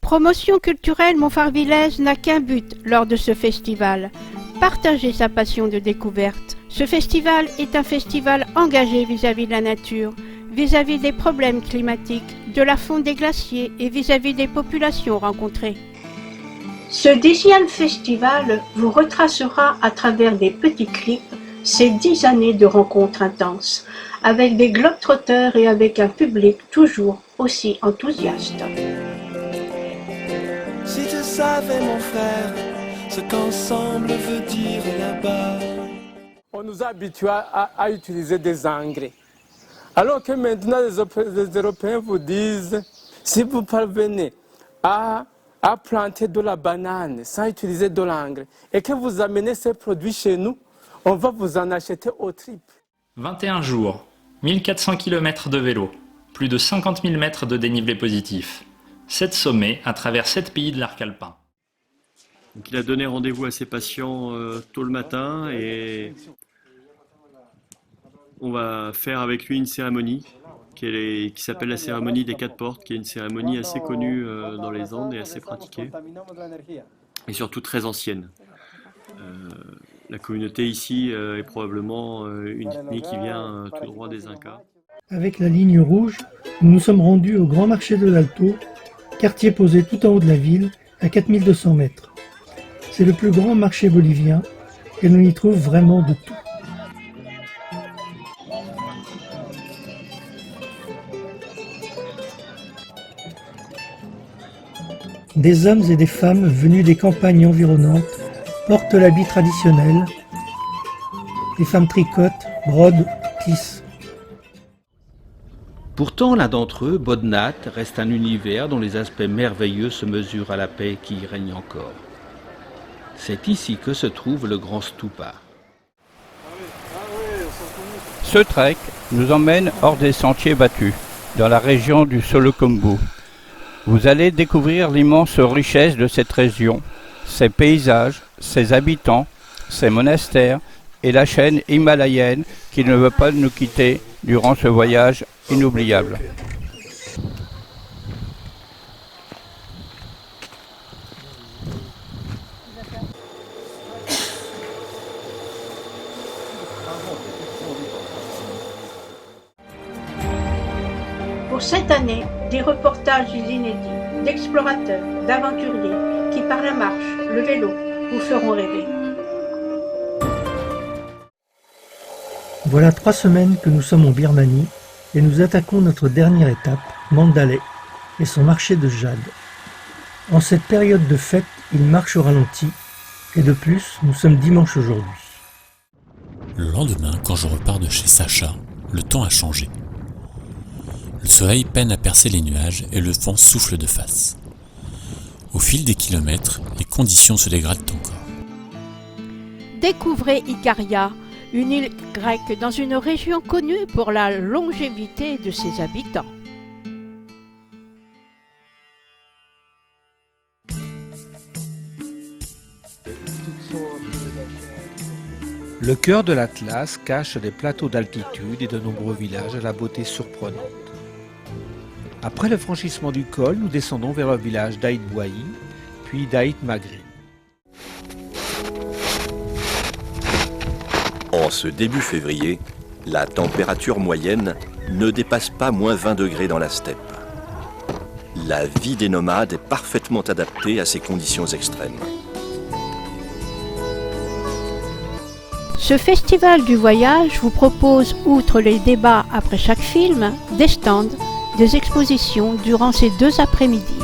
Promotion culturelle Montfarvillers n'a qu'un but lors de ce festival, partager sa passion de découverte. Ce festival est un festival engagé vis-à-vis de la nature, vis-à-vis des problèmes climatiques, de la fonte des glaciers et vis-à-vis des populations rencontrées. Ce 10e festival vous retracera à travers des petits clips ces 10 années de rencontres intenses, avec des globetrotters et avec un public toujours aussi enthousiaste. Si tu savais mon frère, ce qu'ensemble veut dire là-bas. On nous a habitués à utiliser des engrais. Alors que maintenant les Européens vous disent, si vous parvenez à planter de la banane sans utiliser de l'engrais et que vous amenez ces produits chez nous, on va vous en acheter au triple. 21 jours, 1400 km de vélo, plus de 50 000 mètres de dénivelé positif. 7 sommets à travers 7 pays de l'arc alpin. Donc, il a donné rendez-vous à ses patients tôt le matin et on va faire avec lui une cérémonie qui s'appelle la cérémonie des 4 portes, qui est une cérémonie assez connue dans les Andes et assez pratiquée et surtout très ancienne. La communauté ici est probablement une ethnie qui vient tout droit des Incas. Avec la ligne rouge, nous nous sommes rendus au Grand Marché de l'Alto, quartier posé tout en haut de la ville, à 4200 mètres. C'est le plus grand marché bolivien et l'on y trouve vraiment de tout. Des hommes et des femmes venus des campagnes environnantes portent l'habit traditionnel. Les femmes tricotent, brodent, tissent. Pourtant, l'un d'entre eux, Bodnat, reste un univers dont les aspects merveilleux se mesurent à la paix qui y règne encore. C'est ici que se trouve le Grand Stupa. Ce trek nous emmène hors des sentiers battus, dans la région du Solokhombu. Vous allez découvrir l'immense richesse de cette région, ses paysages, ses habitants, ses monastères et la chaîne himalayenne qui ne veut pas nous quitter durant ce voyage inoubliable. Pour cette année, des reportages inédits, d'explorateurs, d'aventuriers qui par la marche, le vélo, vous feront rêver. Voilà 3 semaines que nous sommes en Birmanie et nous attaquons notre dernière étape, Mandalay, et son marché de jade. En cette période de fête, il marche au ralenti, et de plus, nous sommes dimanche aujourd'hui. Le lendemain, quand je repars de chez Sacha, le temps a changé. Le soleil peine à percer les nuages et le vent souffle de face. Au fil des kilomètres, les conditions se dégradent encore. Découvrez Ikaria, une île grecque dans une région connue pour la longévité de ses habitants. Le cœur de l'Atlas cache des plateaux d'altitude et de nombreux villages à la beauté surprenante. Après le franchissement du col, nous descendons vers le village d'Ait Bouaï, puis d'Ait Magri. En ce début février, la température moyenne ne dépasse pas moins 20 degrés dans la steppe. La vie des nomades est parfaitement adaptée à ces conditions extrêmes. Ce festival du voyage vous propose, outre les débats après chaque film, des stands, des expositions durant ces 2 après-midi.